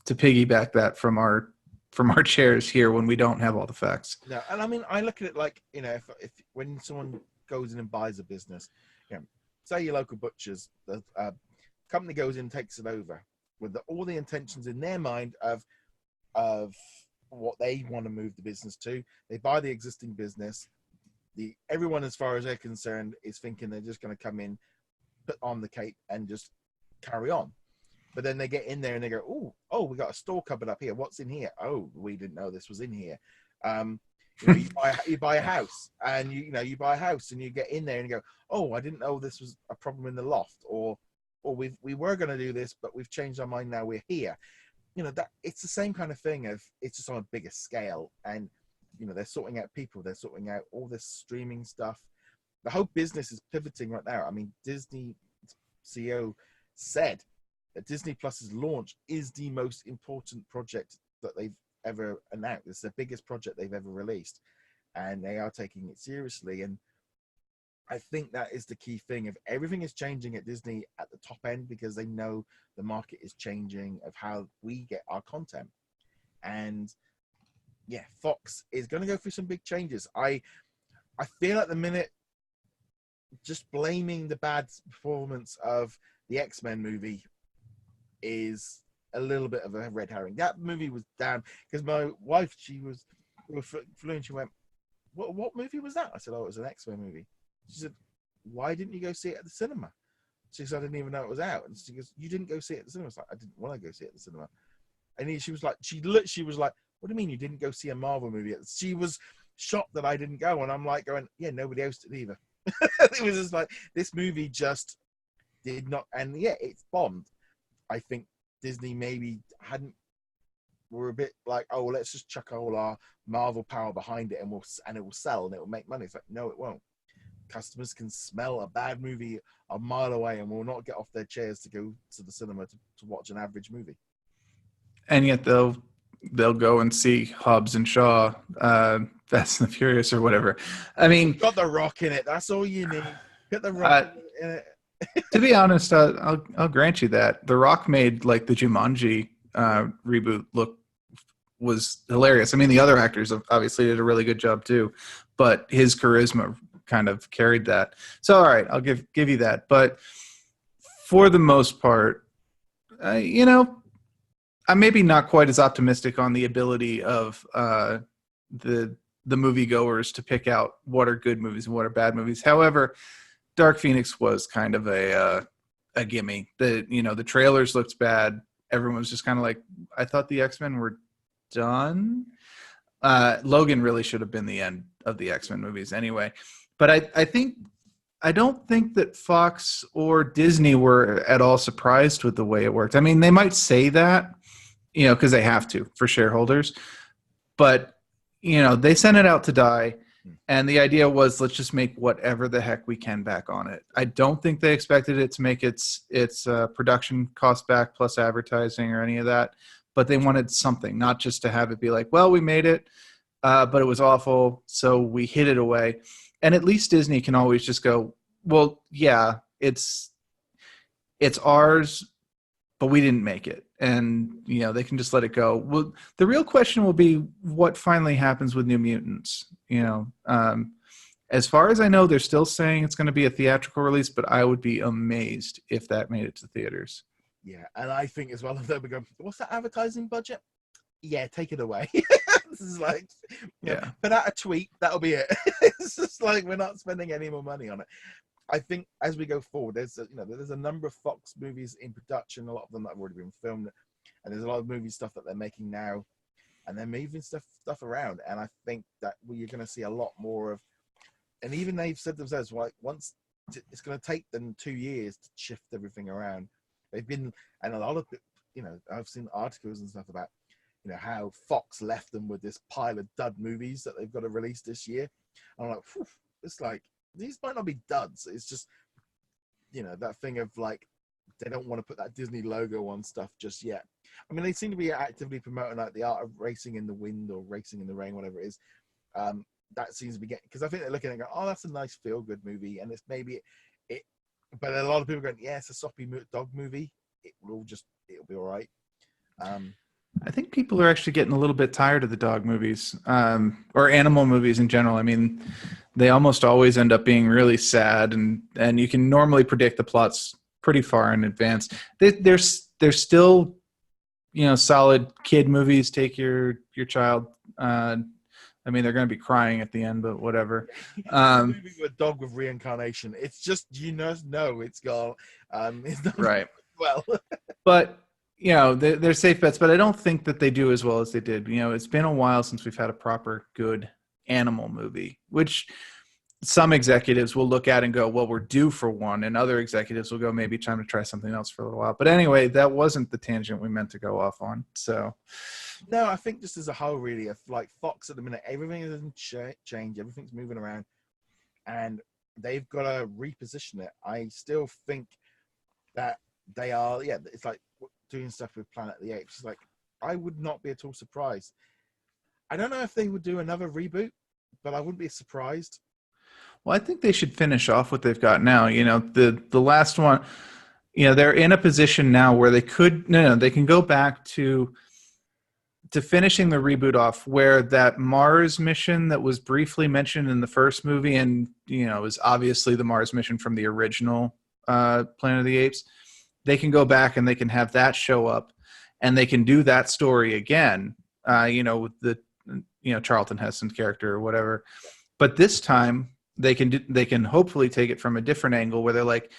piggyback that from our chairs here when we don't have all the facts. No, and I mean, I look at it like, you know, if when someone goes in and buys a business, you know, say your local butchers, the company goes in and takes it over with all the intentions in their mind of what they want to move the business to. They buy the existing business. Everyone, as far as they're concerned, is thinking they're just going to come in, put on the cape, and just carry on. But then they get in there and they go, oh, we got a store cupboard up here. What's in here? Oh, we didn't know this was in here. You know, you buy a house, and you buy a house, and you get in there and you go, oh, I didn't know this was a problem in the loft, or we were going to do this, but we've changed our mind now. We're here. You know, that it's the same kind of thing. It's just on a bigger scale, and you know, they're sorting out people. They're sorting out all this streaming stuff. The whole business is pivoting right now. I mean, Disney CEO said that Disney Plus's launch is the most important project that they've ever announced. It's the biggest project they've ever released, and they are taking it seriously. And I think that is the key thing. If everything is changing at Disney at the top end, because they know the market is changing of how we get our content. And yeah, Fox is going to go through some big changes. I feel at the minute, just blaming the bad performance of the X-Men movie is a little bit of a red herring. That movie was damn, because my wife, we flew and she went, what movie was that? I said, oh, it was an X-Men movie. She said, why didn't you go see it at the cinema? She said, I didn't even know it was out. And she goes, you didn't go see it at the cinema? I was like, I didn't want to go see it at the cinema. And she was like, what do you mean you didn't go see a Marvel movie? She was shocked that I didn't go. And I'm like going, yeah, nobody else did either. It was just like, this movie just did not, and yeah, it's bombed. I think Disney maybe were a bit like, oh, well, let's just chuck all our Marvel power behind it and it will sell and it will make money. It's like, no, it won't. Customers can smell a bad movie a mile away and will not get off their chairs to go to the cinema to watch an average movie. And yet they'll go and see Hobbs and Shaw, Fast and the Furious or whatever. I mean, got The Rock in it. That's all you need. Get The Rock in it. To be honest, I'll grant you that The Rock made like the Jumanji reboot was hilarious. I mean, the other actors obviously did a really good job too, but his charisma kind of carried that. So, all right, I'll give you that. But for the most part, you know, I'm maybe not quite as optimistic on the ability of the moviegoers to pick out what are good movies and what are bad movies. However, Dark Phoenix was kind of a gimme. The trailers looked bad. Everyone was just kind of like, I thought the X-Men were done. Logan really should have been the end of the X-Men movies anyway. But I don't think that Fox or Disney were at all surprised with the way it worked. I mean, they might say that, because they have to for shareholders. But, they sent it out to die. And the idea was, let's just make whatever the heck we can back on it. I don't think they expected it to make its production cost back plus advertising or any of that. But they wanted something, not just to have it be like, well, we made it, but it was awful, so we hid it away. And at least Disney can always just go, well, yeah, it's ours, but we didn't make it. And, they can just let it go. Well, the real question will be what finally happens with New Mutants. As far as I know, they're still saying it's going to be a theatrical release, but I would be amazed if that made it to theaters. Yeah, and I think as well, they'll be going, what's that advertising budget? Yeah, take it away. This is like, put out a tweet, that'll be it. It's just like, we're not spending any more money on it. I think as we go forward, there's a number of Fox movies in production, a lot of them that have already been filmed, and there's a lot of movie stuff that they're making now, and they're moving stuff around. And I think that you're going to see a lot more of, and even they've said themselves, like, it's going to take them 2 years to shift everything around. They've been, and a lot of, I've seen articles and stuff about, how Fox left them with this pile of dud movies that they've got to release this year. And I'm like, it's like, these might not be duds. It's just, that thing of like, they don't want to put that Disney logo on stuff just yet. I mean, they seem to be actively promoting like the art of racing in the wind or racing in the rain, whatever it is. That seems to be getting, because I think they're looking and go, oh, that's a nice feel good movie, and it's maybe it, but a lot of people are going, yeah, it's a soppy dog movie. It'll be all right. I think people are actually getting a little bit tired of the dog movies, or animal movies in general. I mean, they almost always end up being really sad, and you can normally predict the plots pretty far in advance. There's still, solid kid movies. Take your child. I mean, they're going to be crying at the end, but whatever. A movie with a dog with reincarnation. It's just, it's gone. It's not right. Well, but they're safe bets. But I don't think that they do as well as they did. It's been a while since we've had a proper good animal movie, which some executives will look at and go, well, we're due for one, and other executives will go, maybe time to try something else for a little while. But anyway, that wasn't the tangent we meant to go off on. So no, I think just as a whole, really, if like Fox at the minute, everything doesn't change, everything's moving around, and they've got to reposition it. I still think that they are, it's like doing stuff with Planet of the Apes. It's like, I would not be at all surprised. I don't know if they would do another reboot, but I wouldn't be surprised. Well, I think they should finish off what they've got now. The last one, they're in a position now where they they can go back to finishing the reboot off, where that Mars mission that was briefly mentioned in the first movie, and is obviously the Mars mission from the original Planet of the Apes. They can go back and they can have that show up, and they can do that story again. With the Charlton Heston character or whatever. But this time they can hopefully take it from a different angle, where they're like,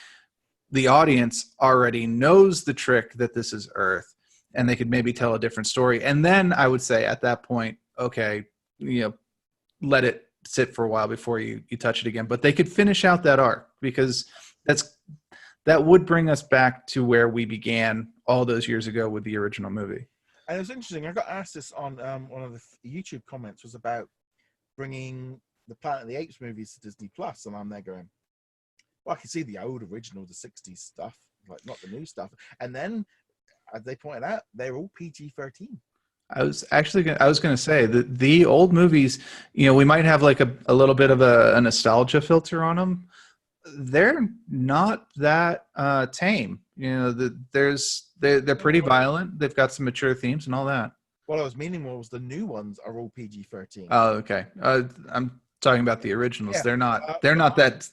the audience already knows the trick that this is Earth, and they could maybe tell a different story. And then I would say at that point, okay, let it sit for a while before you touch it again. But they could finish out that arc, because that would bring us back to where we began all those years ago with the original movie. And it was interesting. I got asked this on one of the YouTube comments, was about bringing the Planet of the Apes movies to Disney Plus, and I'm there going, well, I can see the old original, the '60s stuff, like not the new stuff. And then, as they pointed out, they're all PG-13. I was going to say that the old movies, we might have like a little bit of a nostalgia filter on them. They're not that tame. They're pretty violent. They've got some mature themes and all that. What I was meaning was the new ones are all PG-13. Oh, okay. I'm talking about the originals. Yeah. They're not that.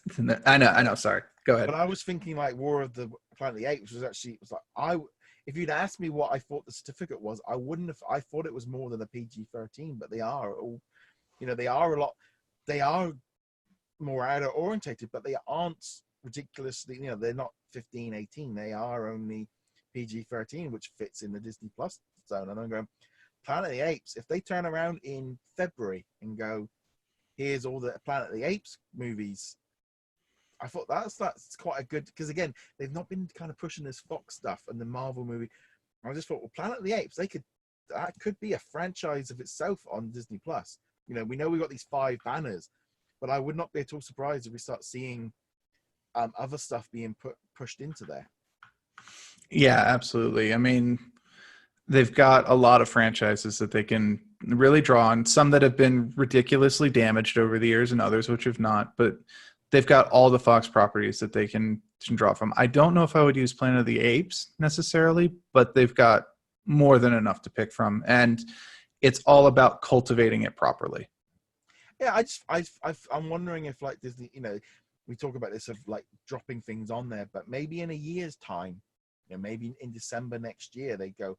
I know. Sorry. Go ahead. But I was thinking like War of the Planet of the Apes was like, if you'd asked me what I thought the certificate was, I wouldn't have. I thought it was more than a PG-13, but they are all, they are a lot. They are more adult orientated, but they aren't ridiculously, they're not 15, 18. They are only PG-13, which fits in the Disney Plus zone. And I'm going, Planet of the Apes, if they turn around in February and go, here's all the Planet of the Apes movies, I thought that's quite a good, because again, they've not been kind of pushing this Fox stuff and the Marvel movie. I just thought, well, Planet of the Apes, that could be a franchise of itself on Disney Plus. We know we've got these 5 banners, but I would not be at all surprised if we start seeing other stuff being pushed into there. Yeah, absolutely. I mean, they've got a lot of franchises that they can really draw on, some that have been ridiculously damaged over the years and others which have not, but they've got all the Fox properties that they can draw from. I don't know if I would use Planet of the Apes necessarily, but they've got more than enough to pick from, and it's all about cultivating it properly. Yeah, I'm wondering if like Disney, we talk about this of like dropping things on there, but maybe in a year's time, maybe in December next year, they go,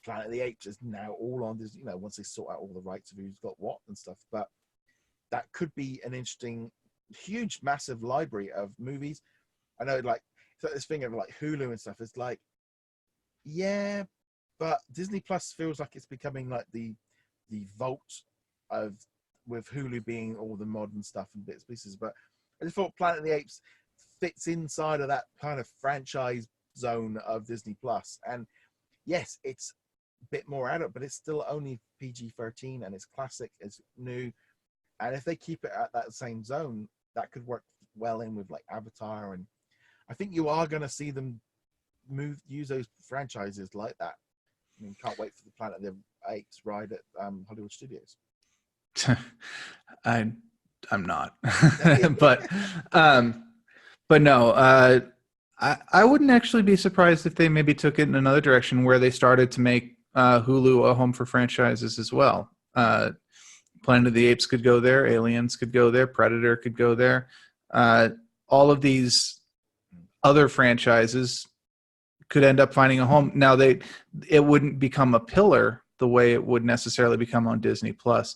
Planet of the Apes is now all on Disney, once they sort out all the rights of who's got what and stuff. But that could be an interesting, huge, massive library of movies. I know, like, so this thing of like Hulu and stuff is like, yeah, but Disney Plus feels like it's becoming like the vault of, with Hulu being all the modern stuff and bits and pieces. But I just thought Planet of the Apes fits inside of that kind of franchise zone of Disney Plus. And yes, it's a bit more adult, but it's still only PG-13, and it's classic, it's new. And if they keep it at that same zone, that could work well in with like Avatar. And I think you are going to see them use those franchises like that. I mean, can't wait for the Planet of the Apes ride at Hollywood Studios. I'm not, but no, I wouldn't actually be surprised if they maybe took it in another direction where they started to make Hulu a home for franchises as well. Planet of the Apes could go there, Aliens could go there, Predator could go there. All of these other franchises could end up finding a home. Now it wouldn't become a pillar the way it would necessarily become on Disney Plus,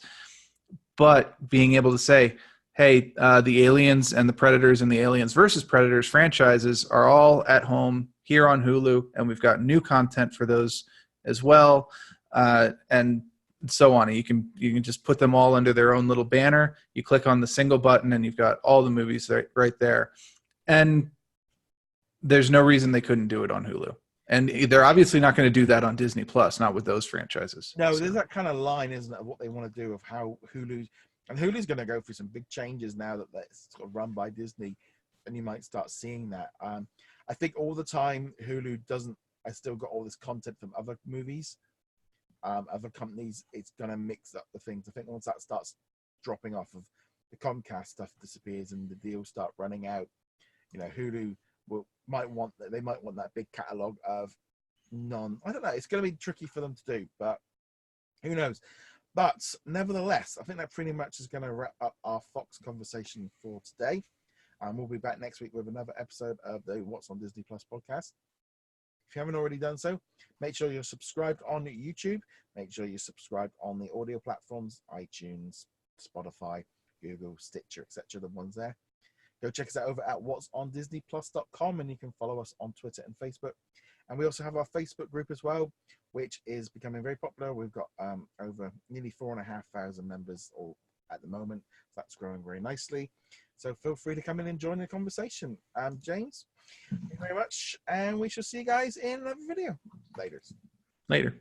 but being able to say, hey, the Aliens and the Predators and the Aliens versus Predators franchises are all at home here on Hulu, and we've got new content for those as well, and so on. You can just put them all under their own little banner. You click on the single button, and you've got all the movies right there. And there's no reason they couldn't do it on Hulu. And they're obviously not going to do that on Disney Plus, not with those franchises. No, there's that kind of line, isn't it, of what they want to do, of how Hulu's going to go through some big changes now that it's sort of run by Disney, and you might start seeing that. I think all the time Hulu I still got all this content from other movies, other companies. It's going to mix up the things. I think once that starts dropping off, of the Comcast stuff disappears and the deals start running out, Hulu might want that big catalog of I don't know. It's going to be tricky for them to do, but who knows? But nevertheless, I think that pretty much is going to wrap up our Fox conversation for today. We'll be back next week with another episode of the What's on Disney Plus podcast. If you haven't already done so, make sure you're subscribed on YouTube. Make sure you're subscribed on the audio platforms, iTunes, Spotify, Google, Stitcher, etc. The ones there. Go check us out over at whatsondisneyplus.com, and you can follow us on Twitter and Facebook. And we also have our Facebook group as well, which is becoming very popular. We've got over nearly 4,500 members at the moment. That's growing very nicely. So feel free to come in and join the conversation. James, thank you very much. And we shall see you guys in another video. Later.